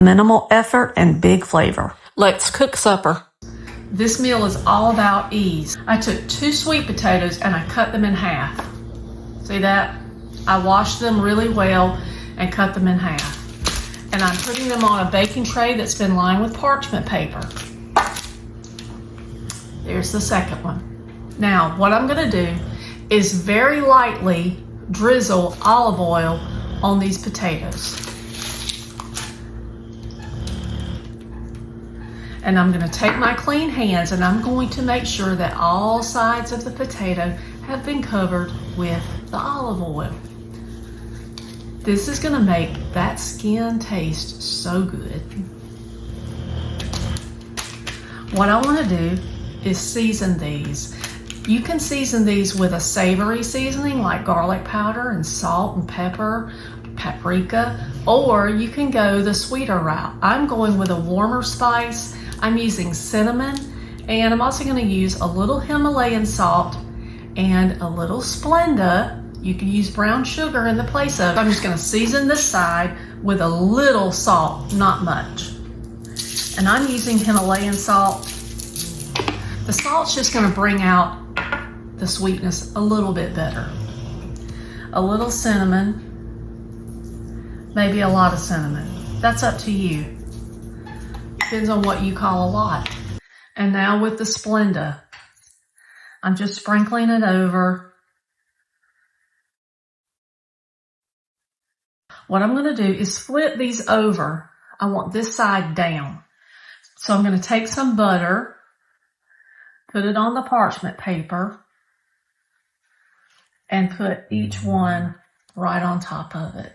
Minimal effort and big flavor. Let's cook supper. This meal is all about ease. I took 2 sweet potatoes and I cut them in half. See that? I washed them really well and cut them in half. And I'm putting them on a baking tray that's been lined with parchment paper. There's the second one. Now, what I'm gonna do is very lightly drizzle olive oil on these potatoes. And I'm gonna take my clean hands and I'm going to make sure that all sides of the potato have been covered with the olive oil. This is gonna make that skin taste so good. What I wanna do is season these. You can season these with a savory seasoning like garlic powder and salt and pepper, paprika, or you can go the sweeter route. I'm going with a warmer spice. I'm using cinnamon, and I'm also gonna use a little Himalayan salt and a little Splenda. You can use brown sugar in the place of. I'm just gonna season this side with a little salt, not much. And I'm using Himalayan salt. The salt's just gonna bring out the sweetness a little bit better. A little cinnamon, maybe a lot of cinnamon. That's up to you. Depends on what you call a lot. And now with the Splenda, I'm just sprinkling it over. What I'm gonna do is flip these over. I want this side down. So I'm gonna take some butter, put it on the parchment paper, and put each one right on top of it.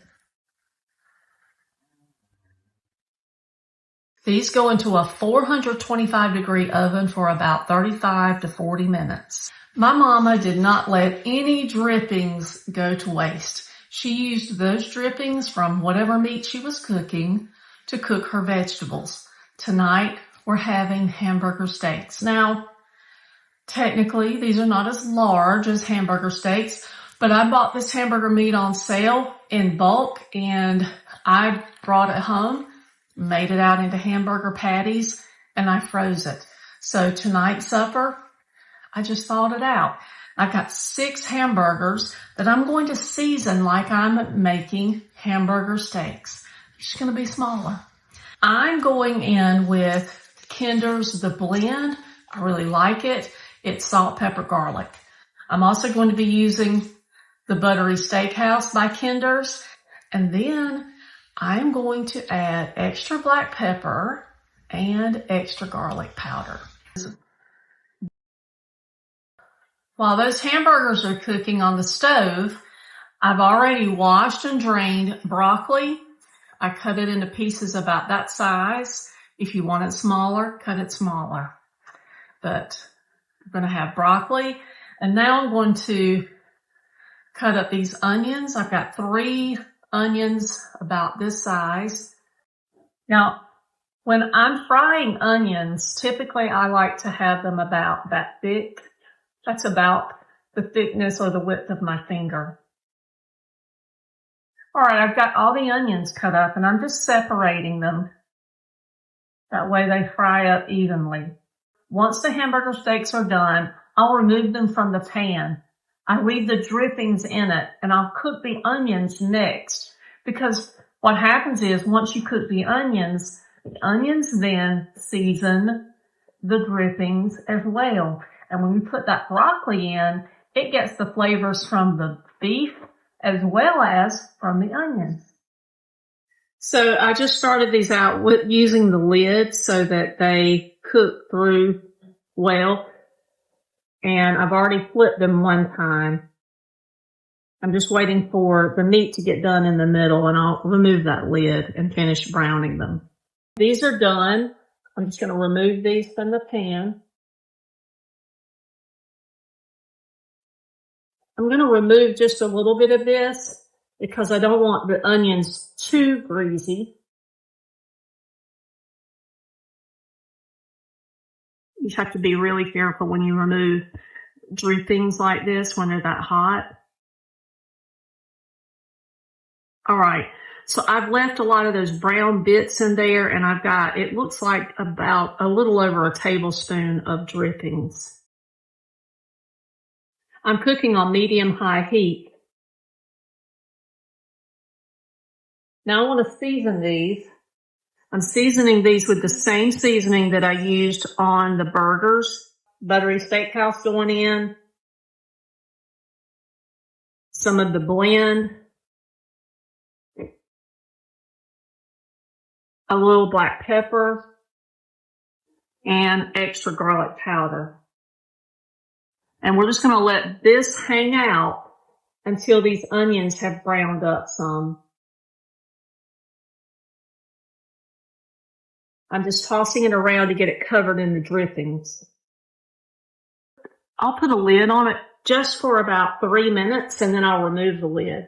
These go into a 425-degree oven for about 35 to 40 minutes. My mama did not let any drippings go to waste. She used those drippings from whatever meat she was cooking to cook her vegetables. Tonight, we're having hamburger steaks. Now, technically, these are not as large as hamburger steaks, but I bought this hamburger meat on sale in bulk and I brought it home, made it out into hamburger patties, and I froze it. So tonight's supper, I just thawed it out. I've got 6 hamburgers that I'm going to season like I'm making hamburger steaks. It's just going to be smaller. I'm going in with Kinder's The Blend. I really like it. It's salt, pepper, garlic. I'm also going to be using the Buttery Steakhouse by Kinder's. And then I'm going to add extra black pepper and extra garlic powder. While those hamburgers are cooking on the stove, I've already washed and drained broccoli. I cut it into pieces about that size. If you want it smaller, cut it smaller. But I'm going to have broccoli. And now I'm going to cut up these onions. I've got 3 onions about this size. Now, when I'm frying onions, typically I like to have them about that thick. That's about the thickness or the width of my finger. All right, I've got all the onions cut up and I'm just separating them. That way they fry up evenly. Once the hamburger steaks are done, I'll remove them from the pan. I leave the drippings in it and I'll cook the onions next, because what happens is once you cook the onions then season the drippings as well. And when you put that broccoli in, it gets the flavors from the beef as well as from the onions. So I just started these out with using the lid so that they cook through well. And I've already flipped them one time. I'm just waiting for the meat to get done in the middle and I'll remove that lid and finish browning them. These are done. I'm just going to remove these from the pan. I'm going to remove just a little bit of this because I don't want the onions too greasy. You have to be really careful when you remove drippings like this when they're that hot. All right, So I've left a lot of those brown bits in there, and I've got, it looks like about a little over a tablespoon of drippings. I'm cooking on medium-high heat. Now I want to season these. I'm seasoning these with the same seasoning that I used on the burgers. Buttery steakhouse going in. Some of the blend. A little black pepper. And extra garlic powder. And we're just going to let this hang out until these onions have browned up some. I'm just tossing it around to get it covered in the drippings. I'll put a lid on it just for about 3 minutes, and then I'll remove the lid.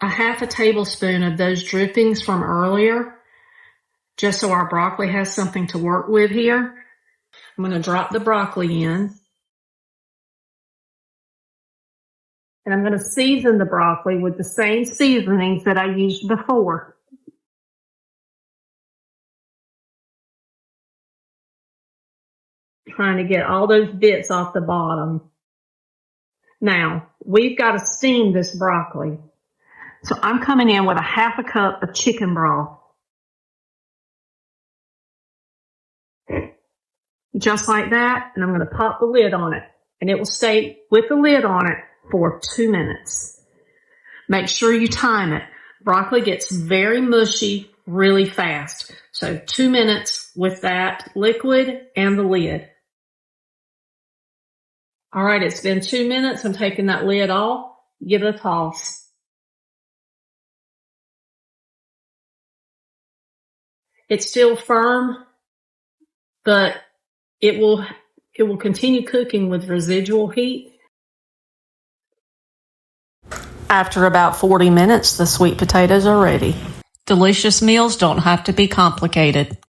A half a tablespoon of those drippings from earlier, just so our broccoli has something to work with here. I'm going to drop the broccoli in. And I'm going to season the broccoli with the same seasonings that I used before. Trying to get all those bits off the bottom. Now, we've got to steam this broccoli. So I'm coming in with a half a cup of chicken broth. Just like that, and I'm going to pop the lid on it. And it will stay with the lid on it for 2 minutes. Make sure you time it. Broccoli gets very mushy really fast. So 2 minutes with that liquid and the lid. All right, it's been 2 minutes. I'm taking that lid off. Give it a toss. It's still firm, but it will continue cooking with residual heat. After about 40 minutes, the sweet potatoes are ready. Delicious meals don't have to be complicated.